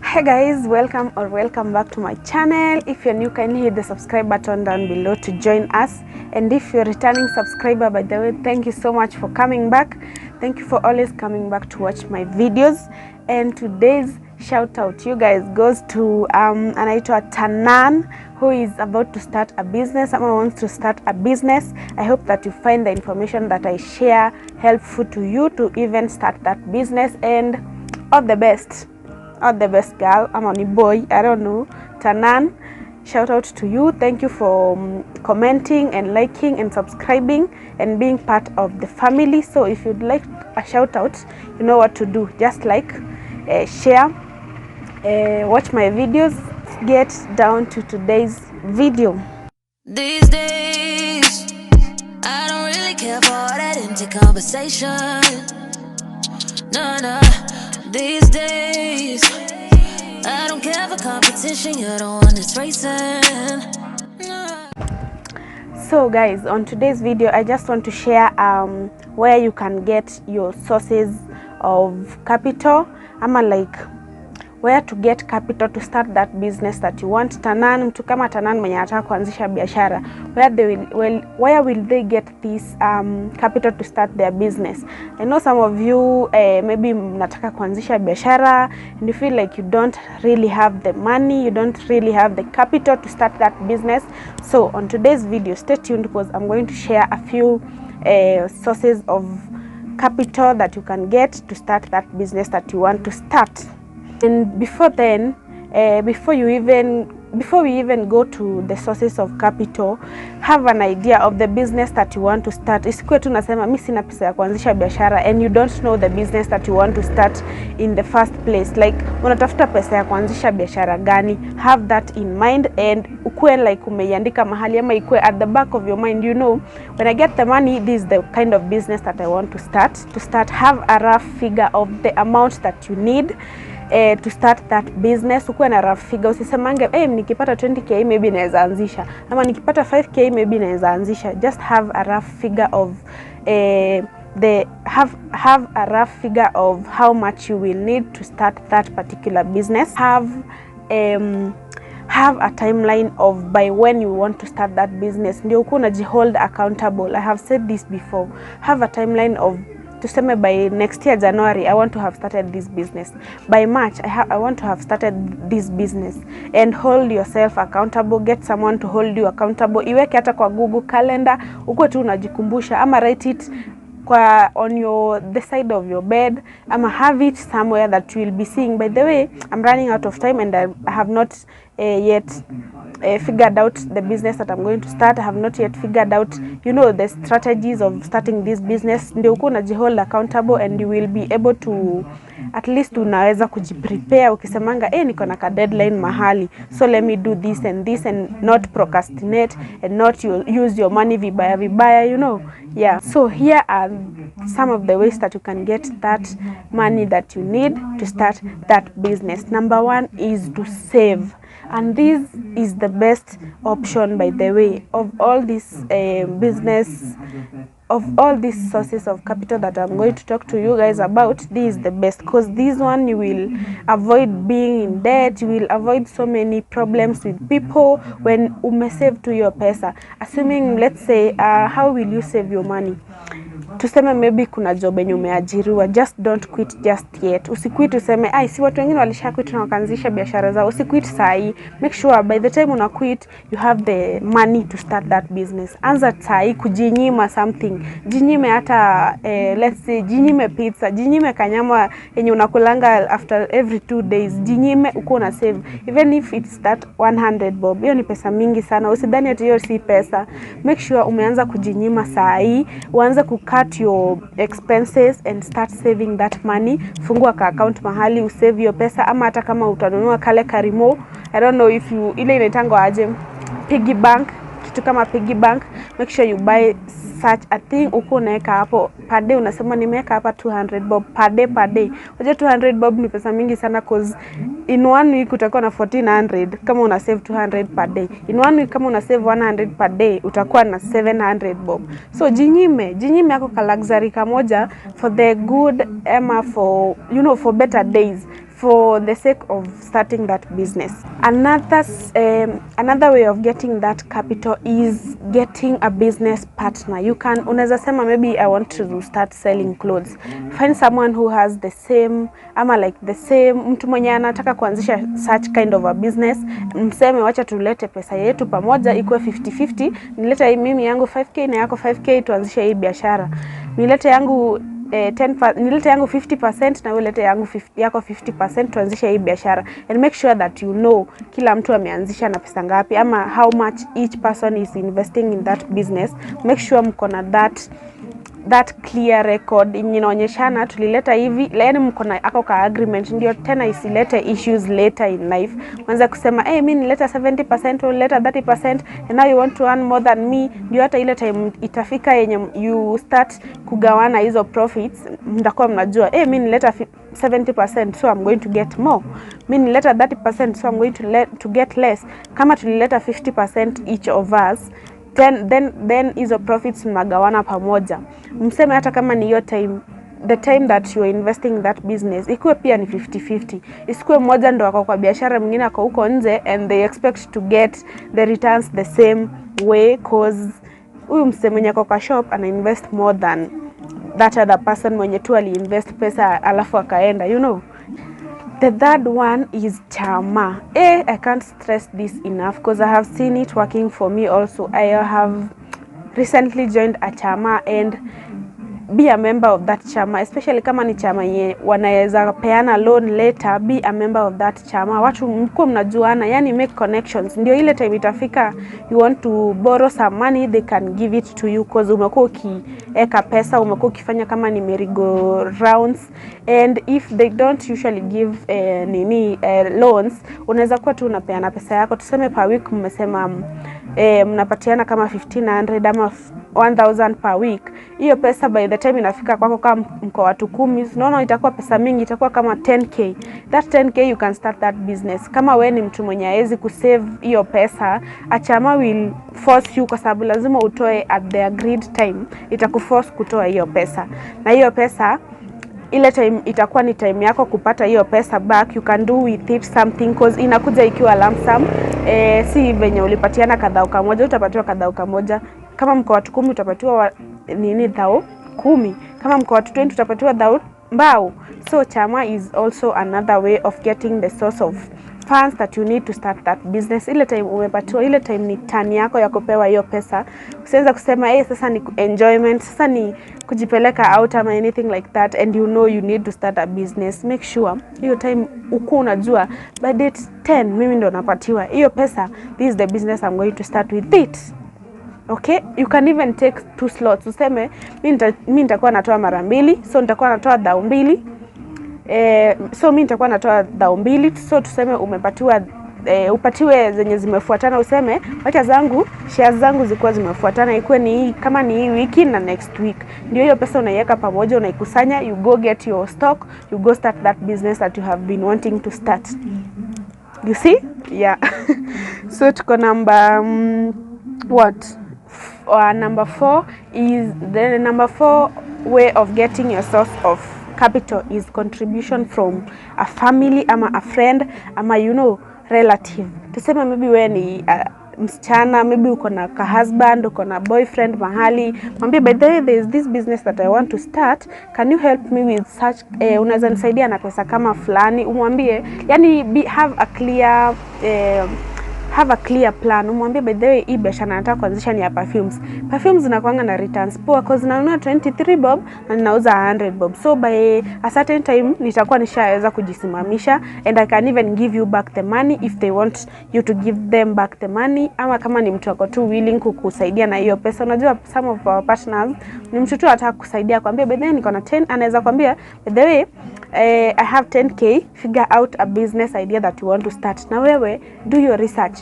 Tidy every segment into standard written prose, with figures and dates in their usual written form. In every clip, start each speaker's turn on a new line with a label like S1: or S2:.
S1: Hey guys, welcome back to my channel. If you're new, kindly hit the subscribe button down below to join us, and if you're a returning subscriber, by the way, thank you so much for coming back. Thank you for always coming back to watch my videos. And today's shout out, you guys, goes to anaitwa Tanan, who is about to start a business. Someone wants to start a business. I hope that you find the information that I share helpful to you to even start that business, and all the best. All the best, girl. I'm on a boy, I don't know. Tanan, shout out to you. Thank you for commenting and liking and subscribing and being part of the family. So if you'd like a shout out, you know what to do. Just like, share, watch my videos. Get down to today's video.
S2: These days I don't really care for all that empty conversation. No. These days I don't care for competition. You're the one that's racing.
S1: So guys, on today's video I just want to share where you can get your sources of capital. Where to get capital to start that business that you want. Tanan, mtu kama Tanan mwenye anataka kuanzisha biashara, where will they get this capital to start their business? I know some of you maybe mnataka kuanzisha biashara and you feel like you don't really have the money, you don't really have the capital to start that business. So on today's video, stay tuned because I'm going to share a few sources of capital that you can get to start that business that you want to start. And before then, before we even go to the sources of capital, have an idea of the business that you want to start. Isikuwe tu nasema mimi sina pesa ya kuanzisha biashara and you don't know the business that you want to start in the first place. Like, unatafuta pesa ya kuanzisha biashara gani? Have that in mind and ukuwe like umeiandika mahali, ama ikuwe at the back of your mind, you know, when I get the money, this is the kind of business that I want to start. To start, have a rough figure of the amount that you need to start that business. Ukuwe na rough figure, usisemange nikipata 20k maybe naweza anzisha, ama nikipata 5k maybe naweza anzisha. Just have a rough figure of have a rough figure of how much you will need to start that particular business. Have a timeline of by when you want to start that business. Ndio uko unajihold accountable. I have said this before. Have a timeline of, tuseme by next year January I want to have started this business. By March I want to have started this business, and hold yourself accountable. Get someone to hold you accountable. Iweke hata kwa Google Calendar, uko tu unajikumbusha, ama write it on the side of your bed, ama have it somewhere that you will be seeing. By the way, I'm running out of time and I have not yet figured out the business that I'm going to start. I have not yet figured out, you know, the strategies of starting this business. Ndio uko unajihold accountable and you will be able to at least unaweza kujiprepare ukisemanga niko na ka deadline mahali, so let me do this and not procrastinate and not use your money vibaya, you know. Yeah, so here are some of the ways that you can get that money that you need to start that business. Number one is to save. And this is the best option, by the way, of all this of all these sources of capital that I'm going to talk to you guys about. This is the best, because this one you will avoid being in debt. You will avoid so many problems with people when save to your pesa. Assuming, let's say, how will you save your money? Tuseme maybe kuna job yenye umeajiriwa, just don't quit just yet. Usiquit useme si watu wengine walishaquit na wakaanzisha biashara zao. Usiquit sahi. Make sure by the time una quit you have the money to start that business. Anza sahi kujinyima something. Jinyime hata let's say jinyime pizza, jinyime kanyama yenye unakulanga after every 2 days. Jinyime uko na save. Even if it's that 100 bob. Hiyo ni pesa mingi sana. Usidhani ati hiyo si pesa. Make sure umeanza kujinyima sahi. Uanze cut your expenses and start saving that money. Fungua ka account mahali usave your pesa, ama hata kama utanunua kale karimo, I don't know if you ile inaitangwa aje, piggy bank, kitu kama piggy bank. Make sure you buy such a thing. Uko unaweka hapo per day, unasema nimeweka hapa 200 bob per day. Unajua 200 bob ni pesa mingi sana, cause in one week utakuwa na 1400 kama una save 200 per day. In one week kama una save 100 per day utakuwa na 700 bob. So jinyime yako ka luxury kamoja for the good, for, you know, for better days. for the sake of starting that business. Another way of getting that capital is getting a business partner. Unaweza sema maybe I want to start selling clothes. Find someone who has the same mtu mwenye anataka kuanzisha such kind of a business. Mseme wacha tulete pesa yetu pamoja ikuwe 50-50. Nilete mimi yangu 5k na yako 5k tuanzishe hii biashara. Nilete yangu 50% na ulete yako 50% tuanzishe hii biashara, and make sure that you know kila mtu ameanzisha na pesa ngapi ama how much each person is investing in that business. Make sure mko na that clear record inaonyeshana tulileta hivi, yaani mko na ka agreement, ndio tena isilete issues later in life. Mwanza kusema mimi nileta 70% ulileta 30% and now you want to earn more than me, ndio hata ile time itafika yenye you start kugawana hizo profits, mtakuwa mnajua mimi nileta 70% so I'm going to get more, mimi nileta 30% so I'm going to get less. Kama tulileta 50% each of us, then hizo profits mnagawana pamoja. Mseme hata kama ni your time, the time that you are investing in that business ikuwe pia ni 50-50. Isikuwe mmoja ndo wako kwa biashara mwingine ako huko nje and they expect to get the returns the same way, cause huyu mseme mwenye kwa shop ana invest more than that other person mwenye tu ali invest pesa alafu akaenda, you know. The third one is chama. I can't stress this enough because I have seen it working for me also. I have recently joined a chama and be a member of that chama, especially kama ni chama yenye wanaweza peana loan later. Be a member of that chama. Watu mko mnajuana, yani make connections. Ndio ile time itafika you want to borrow some money, they can give it to you because umekuwa ukieka pesa, umekuwa ukifanya kama ni merry-go rounds. And if they don't usually give loans, unaweza kuwa tu unapeana pesa yako. Tuseme per week mmesema mnapatiana kama 1500 ama 1000 per week. Hiyo pesa by the time inafika kwako kama mko watu 10, unaona itakuwa pesa mingi, itakuwa kama 10k. That 10k you can start that business. Kama wewe ni mtu mwenye hawezi kusave hiyo pesa, a chama will force you kwa sababu lazima utoe at the agreed time. Itakuforce kutoa hiyo pesa. Na hiyo pesa ile time itakuwa ni time yako kupata hiyo pesa back. You can do with it something cause inakuja ikiwa lump sum. Si venye ulipatiana kadhao kamoja utapatiwa kadhao kamoja. Kama mko watu 10 utapatiwa dhao 10. Kama mko watu 20 utapatiwa dhao mbao. So chama is also another way of getting the source of funds that you need to start that business. Ile time umepatiwa, ile time ni turn yako ya kupewa hiyo pesa. Usianza kusema sasa ni enjoyment, sasa ni kujipeleka out ama anything like that, and you know you need to start a business. Make sure hiyo time uko unajua by date 10 mimi ndo napatiwa hiyo pesa, this is the business I'm going to start with it. Okay, you can even take 2 slots. Useme mimi nitakuwa natoa mara 2, so nitakuwa natoa dhao 2. So mimi nitakuwa natoa dhao 2. So tuseme umepatiwa upatiwe zenye zimefuatana. Useme wacha shares zangu zikuwa zimefuatana, ikuwe ni kama ni hii wiki na next week. Ndio hiyo pesa unaiweka pamoja, unaikusanya, you go get your stock, you go start that business that you have been wanting to start. You see? Yeah. So tuko number number 4 is the number 4 way of getting your source of capital is contribution from a family ama a friend ama relative. Tuseme maybe wewe ni msichana, maybe uko na husband, uko na boyfriend mahali, mwambie by the way there is this business that I want to start, can you help me with such unaweza nisaidia na pesa kama fulani. Umwambie yani have a clear plan. Umwambie by the way hii biashara nataka kuanzisha ni ya perfumes. Perfumes zinakuanga na returns poa cause nanunua 23 bob na ninauza 100 bob. So by a certain time nitakuwa nishaweza kujisimamisha, and I can even give you back the money if they want you to give them back the money. Ama kama ni mtu ako tu willing kukusaidia na hiyo pesa. Unajua some of our partners ni mtu tu ataka kusaidia, kwambia by the way niko na 10, anaweza kwambia by the way I have 10k, figure out a business idea that you want to start. Na wewe do your research.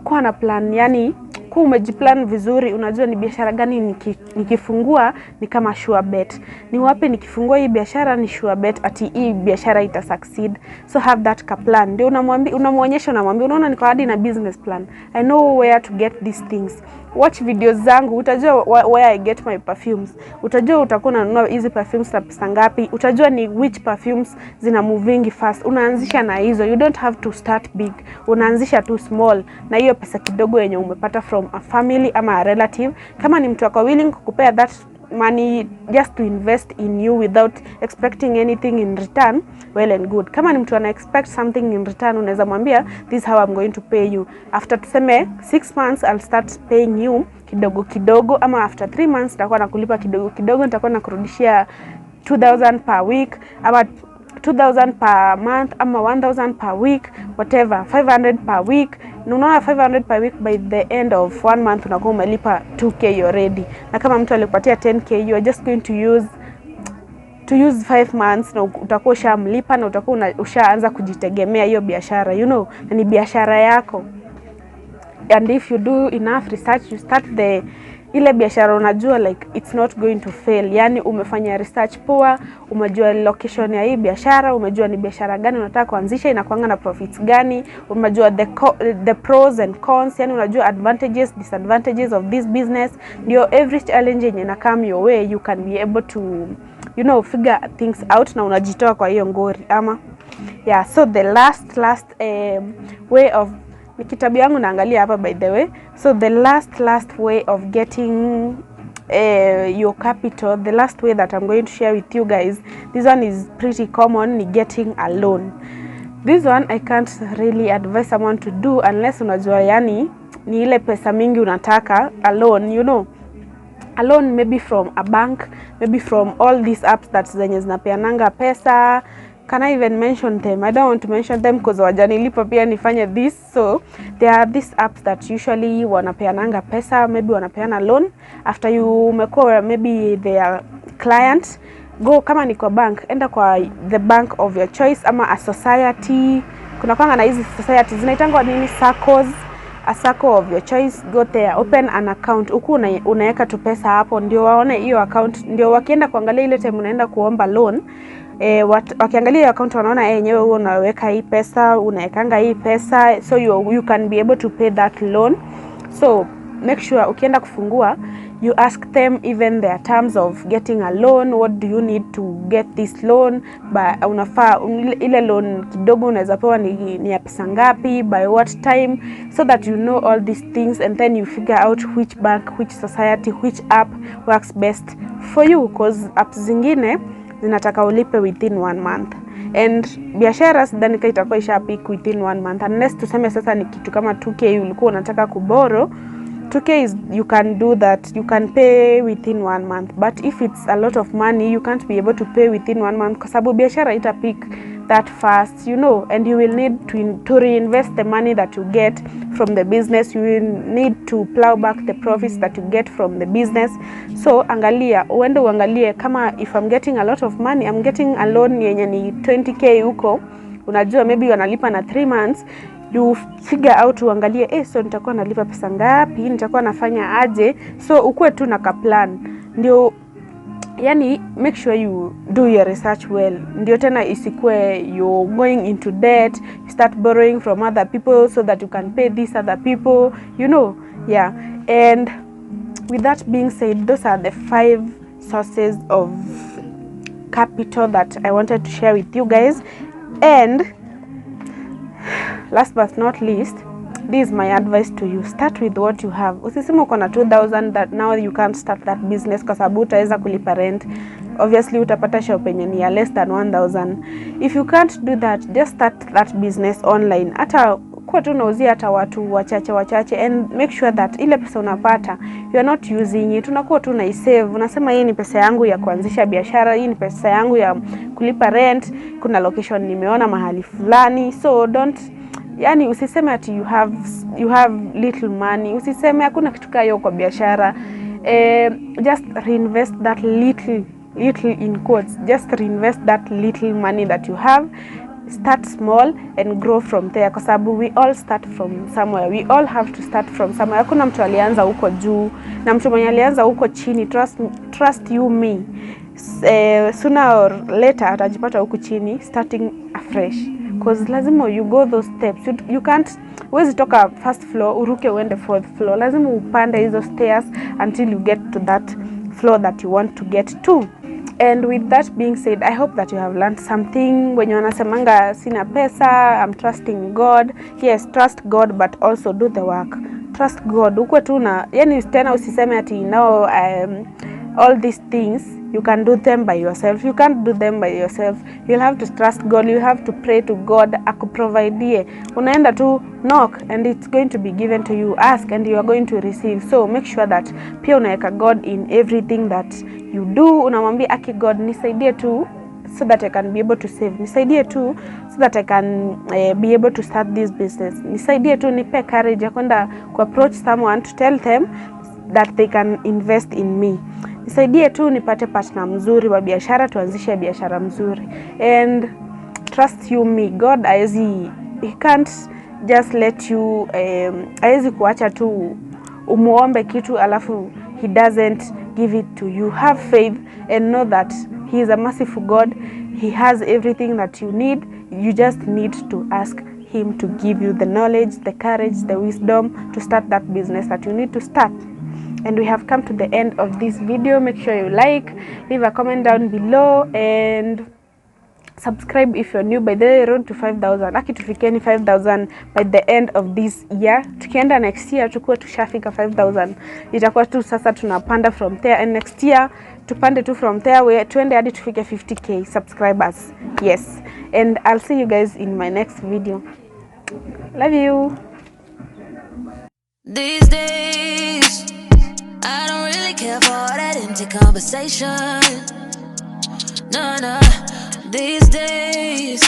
S1: Kuwa na plan, yani kuwa umejiplan vizuri, unajua ni biashara gani nikifungua ni kama sure bet. Ni wapi nikifungua hii biashara ni sure bet ati hii biashara ita succeed. So have that plan. Ndio unamuonyesha, unamwambia unaona niko hadi na business plan. I know where to get these things. watch videos zangu, utajua where I get my perfumes. Utajua utakuwa unanunua hizi perfumes na pesa ngapi. Utajua ni which perfumes zina moving fast. Unaanzisha na hizo. You don't have to start big. Unaanzisha tu small na hiyo pesa kidogo yenye umepata from a family ama a relative. Kama ni mtu wako willing kukupea that money just to invest in you without expecting anything in return, well and good. Kama ni mtu ana expect something in return, unaweza mwambia this is how I'm going to pay you. After tuseme 6 months I'll start paying you kidogo kidogo, ama after 3 months nitakuwa nakulipa kidogo kidogo, nitakuwa nakurudishia 2000 per week ama 2000 per month ama 1000 per week, whatever, 500 per week. Unaona 500 per week, by the end of 1 month unakuwa umelipa 2k already. Na kama mtu alikupatia 10k, you are just going to use 5 months na utakuwa ushamlipa na utakuwa ushaanza kujitegemea hiyo biashara, you know, na ni biashara yako. And if you do enough research, you start ile biashara unajua like it's not going to fail. Yani umefanya research poa, umejua location ya hii biashara, umejua ni biashara gani unataka kuanzisha, inakuanga na profits gani, umejua the pros and cons, yani unajua advantages, disadvantages of this business. Ndio every challenge yenye na come your way, you can be able to, you know, figure things out na unajitoa kwa hiyo ngori ama yeah. So the last way of, ni kitabu yangu naangalia hapa by the way. So the last way of getting your capital, the last way that I'm going to share with you guys, this one is pretty common, ni getting a loan. This one I can't really advise someone to do unless unajua yani ni ile pesa mingi unataka. A loan, you know, a loan maybe from a bank, maybe from all these apps that zenye zinapeananga pesa. Can I even mention them? I don't want to mention them because wajanilipa pia nifanye this. So there are these apps that usually wanapeananga pesa, maybe wanapeana loan after you umekuwa maybe their client. Go kama ni kwa bank, enda kwa the bank of your choice ama a society. Kuna kwanga na hizi societies zinaitangwa nini, SACCOs, a SACCO of your choice. Go there, open an account. Huku unaweka tu pesa hapo, ndio waone hiyo account, ndio wakienda kuangalia ile time unaenda kuomba loan, wakiangalia hiyo account wanaona yenyewe wewe unaweka hii pesa, unaekanga hii pesa, so you can be able to pay that loan. So make sure ukienda kufungua, you ask them even their terms of getting a loan. What do you need to get this loan? By unafaa ile loan kidogo unaweza pewa ni ya pesa ngapi, by what time, so that you know all these things, and then you figure out which bank, which society, which app works best for you, because apps zingine zinataka ulipe within 1 month, and biashara sidhani kama itakuwa ishapik within 1 month, unless tuseme sasa ni kitu kama 2k ulikuwa unataka kuboro. 2k is, you can do that, you can pay within 1 month, but if it's a lot of money you can't be able to pay within 1 month kwa sababu biashara itapik that fast, you know, and you will need to reinvest the money that you get from the business. You will need to plow back the profits that you get from the business. So angalia, uangalie kama if I'm getting a lot of money, I'm getting a loan yenye ni 20k huko, unajua maybe wanalipa na 3 months, you figure out, uangalie so nitakuwa nalipa pesa ngapi, nitakuwa nafanya aje, so ukue tu na ka plan. Ndio yani make sure you do your research well, ndio tena isikue you're going into debt, you start borrowing from other people so that you can pay these other people, you know. Yeah, and with that being said, those are the 5 sources of capital that I wanted to share with you guys. And last but not least, this is my advice to you: start with what you have. Usiseme uko na 2000 that now you can't start that business kwa sababu utaweza kulipa rent. Obviously utapata shop yenye ni less than 1000. If you can't do that, just start that business online. Hata kwa tu unauzia hata watu wachache, and make sure that ile pesa unapata you are not using it. Unakuwa tu unaisave, unasema hii ni pesa yangu ya kuanzisha biashara, hii ni pesa yangu ya kulipa rent, kuna location nimeona mahali fulani. So don't, yani usiseme ati you have little money. Usiseme hakuna kitu kayo kwa biashara. Just reinvest that little in quotes, just reinvest that little money that you have. Start small and grow from there, kwa sababu we all start from somewhere. We all have to start from somewhere. Hakuna mtu alianza huko juu na mtu mwenye alianza huko chini, trust you me, sooner or later atajipata huko chini starting afresh. because lazima you go those steps. You can't, huwezi toka first floor uruke uende fourth floor. Lazima upande hizo stairs until you get to that floor that you want to get to. And with that being said, I hope that you have learned something. When you wanasemanga sina pesa, I'm trusting God. Yes, trust God, but also do the work. Trust God. Ukwe tu na, yani tena usiseme ati now all these things you can do them by yourself. You can't do them by yourself. You'll have to trust God. You have to pray to God akuprovidie. Unaenda tu knock and it's going to be given to you. Ask and you are going to receive. So make sure that pia unaweka God in everything that you do. Unamwambia aki God, nisaidie tu so that I can be able to save. Nisaidie tu so that I can be able to start this business. Nisaidie tu, nipe courage ya kwenda ku approach someone to tell them that they can invest in me. Nisaidie tu nipate partner mzuri wa biashara, tuanzishe biashara mzuri. And trust you me, God he can't just let you haezi kuacha tu umuombe kitu alafu he doesn't give it to you. Have faith and know that he is a merciful God. He has everything that you need. You just need to ask him to give you the knowledge, the courage, the wisdom to start that business that you need to start. And we have come to the end of this video. Make sure you like, leave a comment down below, and subscribe if you're new. By the way, road to 5,000. Aki tufikeni 5,000 by the end of this year. Tukienda next year tukue tushafika 5,000. Itakuwa tu sasa tunapanda from there, and next year tupande tu from there tuende hadi tufike 50k subscribers. Yes, and I'll see you guys in my next video. Love you.
S2: These days I don't really care for all that empty conversation. No. These days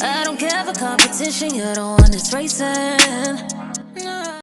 S2: I don't care for competition. You're the one that's racing.